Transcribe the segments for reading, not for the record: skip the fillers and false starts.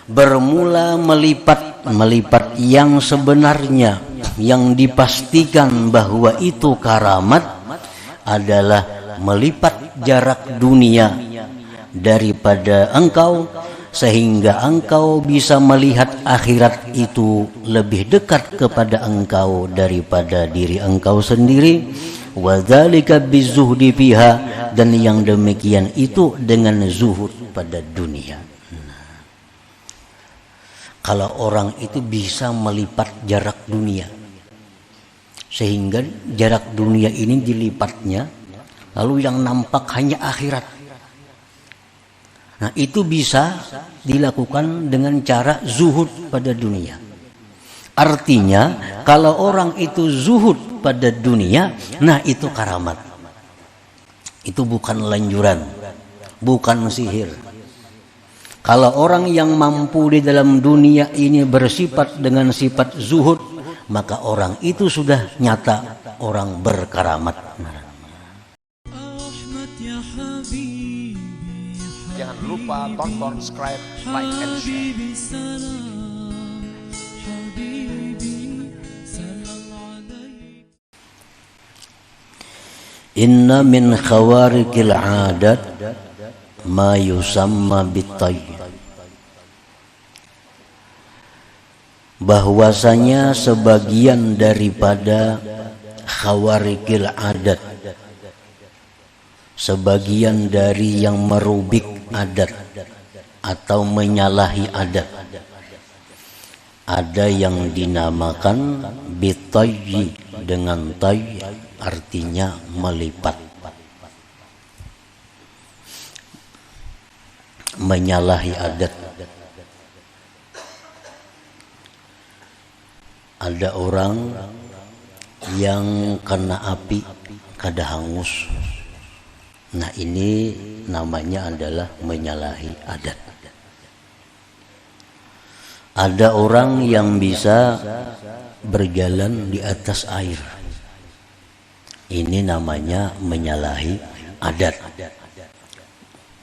bermula melipat yang sebenarnya, yang dipastikan bahwa itu karamat adalah melipat jarak dunia daripada engkau, sehingga engkau bisa melihat akhirat itu lebih dekat kepada engkau daripada diri engkau sendiri. Wa dzalika bizuhdi fiha, dan yang demikian itu dengan zuhud pada dunia. Kalau orang itu bisa melipat jarak dunia, sehingga jarak dunia ini dilipatnya, lalu yang nampak hanya akhirat. Nah, itu bisa dilakukan dengan cara zuhud pada dunia. Artinya, kalau orang itu zuhud pada dunia, nah itu karamat. Itu bukan lanjuran, bukan sihir. Kalau orang yang mampu di dalam dunia ini bersifat dengan sifat zuhud, maka orang itu sudah nyata orang berkaramat. Jangan lupa tonton, subscribe, like, and share. Inna min khawarikil adat ma yusamma bitayy. Bahwasanya sebagian daripada khawarikil adat, sebagian dari yang merubik adat atau menyalahi adat, ada yang dinamakan bitayyi, dengan tay artinya melipat, menyalahi adat. Ada orang yang kena api kada hangus. Nah, ini namanya adalah menyalahi adat. Ada orang yang bisa berjalan di atas air. Ini namanya menyalahi adat.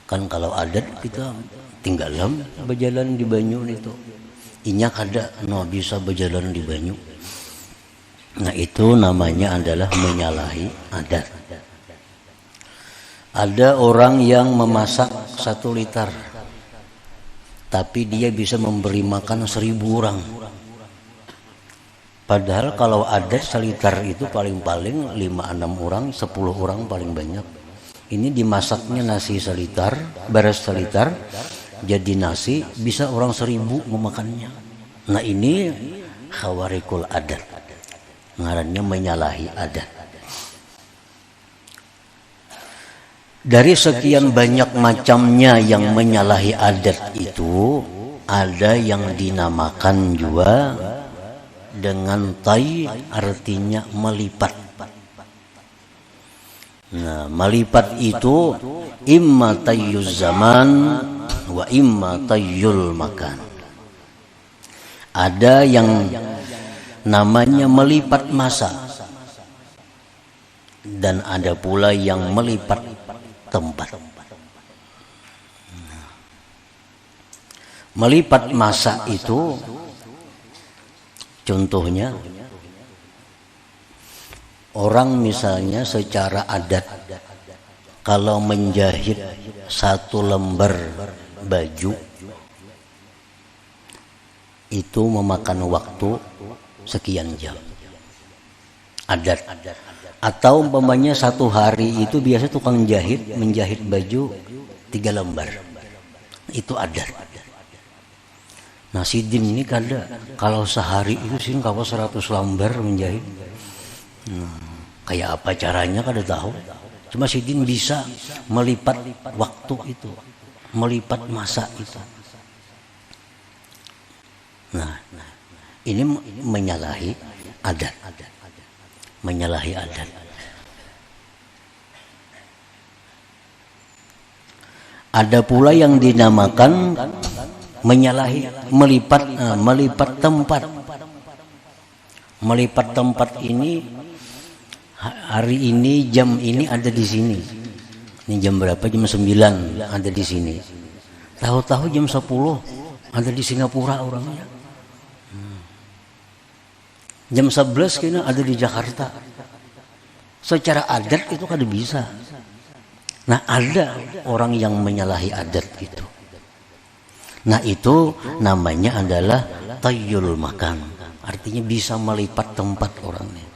Kan kalau adat kita tinggalan berjalan di banyu itu. Inya kada no bisa berjalan di banyu. Nah, itu namanya adalah menyalahi adat. Ada orang yang memasak 1 liter, tapi dia bisa memberi makan 1000 orang. Padahal kalau ada 1 liter itu paling-paling 5-6 orang, 10 orang paling banyak. Ini dimasaknya nasi 1 liter, beres 1 liter, jadi nasi bisa orang 1000 memakannya. Nah, ini khawarikul adat, ngarannya menyalahi adat. Dari sekian banyak macamnya yang menyalahi adat itu, ada yang dinamakan juga dengan tay, artinya melipat. Nah, melipat itu imma tayyuz zaman wa imma tayyul makan. Ada yang namanya melipat masa, dan ada pula yang melipat tempat. Melipat masa itu contohnya orang misalnya secara adat kalau menjahit 1 lembar baju itu memakan waktu sekian jam. Adat. Atau umpamanya 1 hari itu biasa tukang jahit menjahit baju 3 lembar. Itu adat. Nah, Sidin ini kada, kalau sehari itu sih kalau 100 lembar menjahit. Kayak apa caranya kada tahu. Cuma Sidin bisa melipat waktu itu, melipat masa itu. Nah, ini menyalahi adat. Menyalahi adat. Ada pula yang dinamakan menyalahi melipat tempat. Melipat tempat ini hari ini jam ini ada di sini. Ini jam berapa? Jam 9 ada di sini. Tahu-tahu jam 10 ada di Singapura orangnya. Jam 11 kena ada di Jakarta. Secara adat itu kada bisa. Nah, ada orang yang menyalahi adat itu. Nah, itu namanya adalah tayyul makan. Artinya bisa melipat tempat orangnya.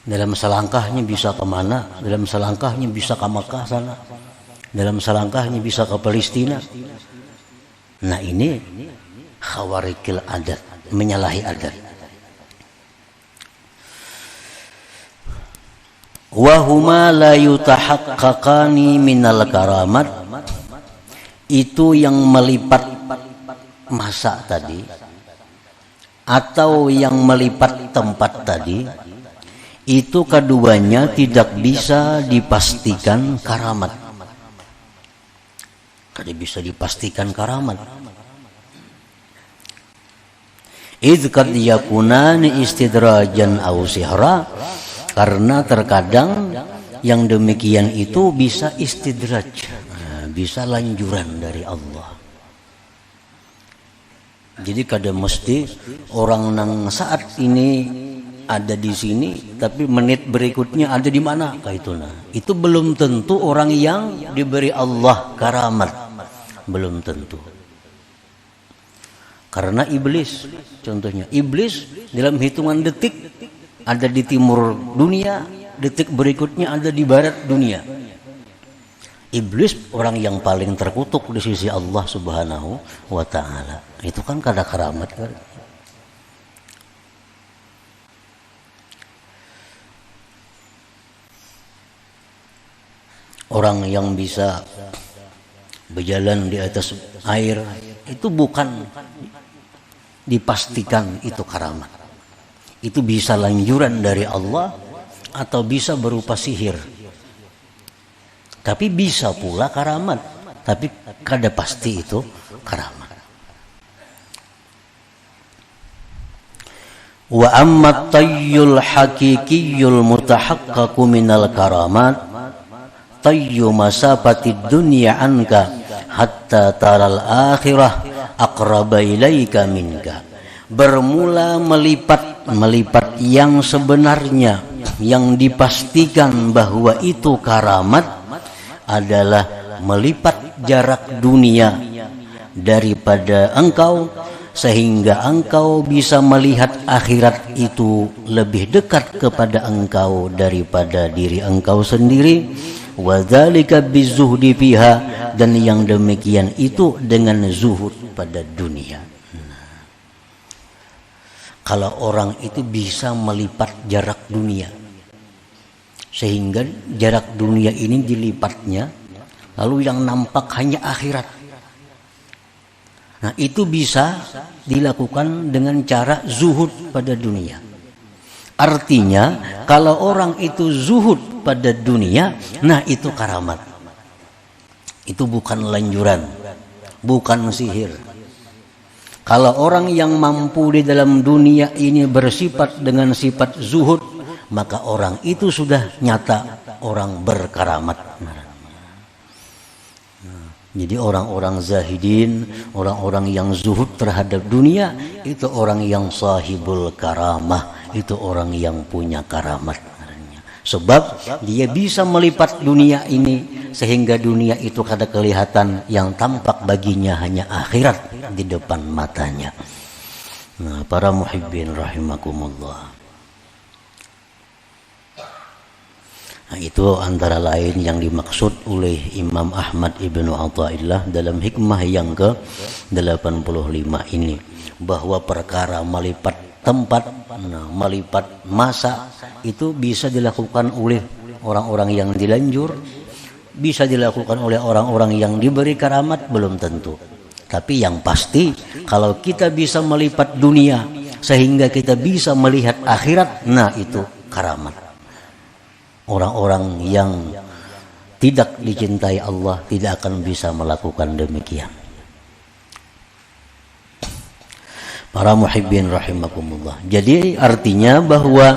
Dalam selangkahnya bisa kemana, dalam selangkahnya bisa ke Makkah sana, dalam selangkahnya bisa ke Palestina. Nah, ini khawarikil adat, menyalahi adat. Wahuma la yutahaqqaqani minal karamat, itu yang melipat masa tadi atau yang melipat tempat tadi, itu keduanya tidak bisa dipastikan karamat. Tidak bisa dipastikan karamat. Idh qad yakunani istidrajan aw sihra, karena terkadang yang demikian itu bisa istidraj, bisa lanjuran dari Allah. Jadi kada mesti orang nang saat ini ada di sini, tapi menit berikutnya ada di mana kayak itu. Nah, itu belum tentu orang yang diberi Allah karamat, belum tentu. Karena iblis, contohnya iblis dalam hitungan detik ada di timur dunia, detik berikutnya ada di barat dunia. Iblis orang yang paling terkutuk di sisi Allah Subhanahu wa ta'ala. Itu kan kada karamat kan? Orang yang bisa berjalan di atas air itu bukan dipastikan itu karamat. Itu bisa lanjuran dari Allah atau bisa berupa sihir. Tapi bisa pula karamat, tapi kada pasti itu karamat. Wa amma tayyul haqiqiyyul mutahaqqaqu minal karamat tayyu masafati dunya anka hatta taral akhirah aqraba ilaika minka. Bermula melipat yang sebenarnya, yang dipastikan bahwa itu karamat adalah melipat jarak dunia daripada engkau, sehingga engkau bisa melihat akhirat itu lebih dekat kepada engkau daripada diri engkau sendiri. Wa dzalika bizuhdi fiha, dan yang demikian itu dengan zuhud pada dunia. Kalau orang itu bisa melipat jarak dunia, sehingga jarak dunia ini dilipatnya, lalu yang nampak hanya akhirat. Nah, itu bisa dilakukan dengan cara zuhud pada dunia. Artinya, kalau orang itu zuhud pada dunia, nah itu karamat. Itu bukan lanjuran, bukan sihir. Kalau orang yang mampu di dalam dunia ini bersifat dengan sifat zuhud, maka orang itu sudah nyata orang berkaramat. Jadi orang-orang zahidin, orang-orang yang zuhud terhadap dunia, itu orang yang sahibul karamah, itu orang yang punya karamat. Sebab dia bisa melipat dunia ini sehingga dunia itu kada kelihatan, yang tampak baginya hanya akhirat di depan matanya. Nah, para muhibbin rahimakumullah. Nah, itu antara lain yang dimaksud oleh Imam Ahmad Ibnu Athaillah dalam hikmah yang ke-85 ini, bahwa perkara melipat tempat, melipat masa itu bisa dilakukan oleh orang-orang yang dilanjur, bisa dilakukan oleh orang-orang yang diberi karamat, belum tentu. Tapi yang pasti, kalau kita bisa melipat dunia sehingga kita bisa melihat akhirat, nah itu karamat. Orang-orang yang tidak dicintai Allah tidak akan bisa melakukan demikian. Para muhibbin rahimakumullah. Jadi artinya bahwa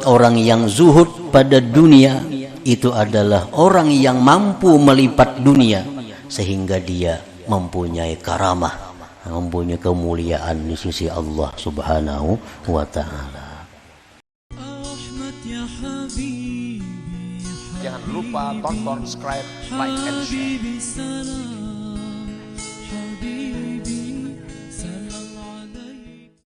orang yang zuhud pada dunia itu adalah orang yang mampu melipat dunia sehingga dia mempunyai karamah, mempunyai kemuliaan di sisi Allah Subhanahu wa taala. Jangan lupa tonton, subscribe, like, and share.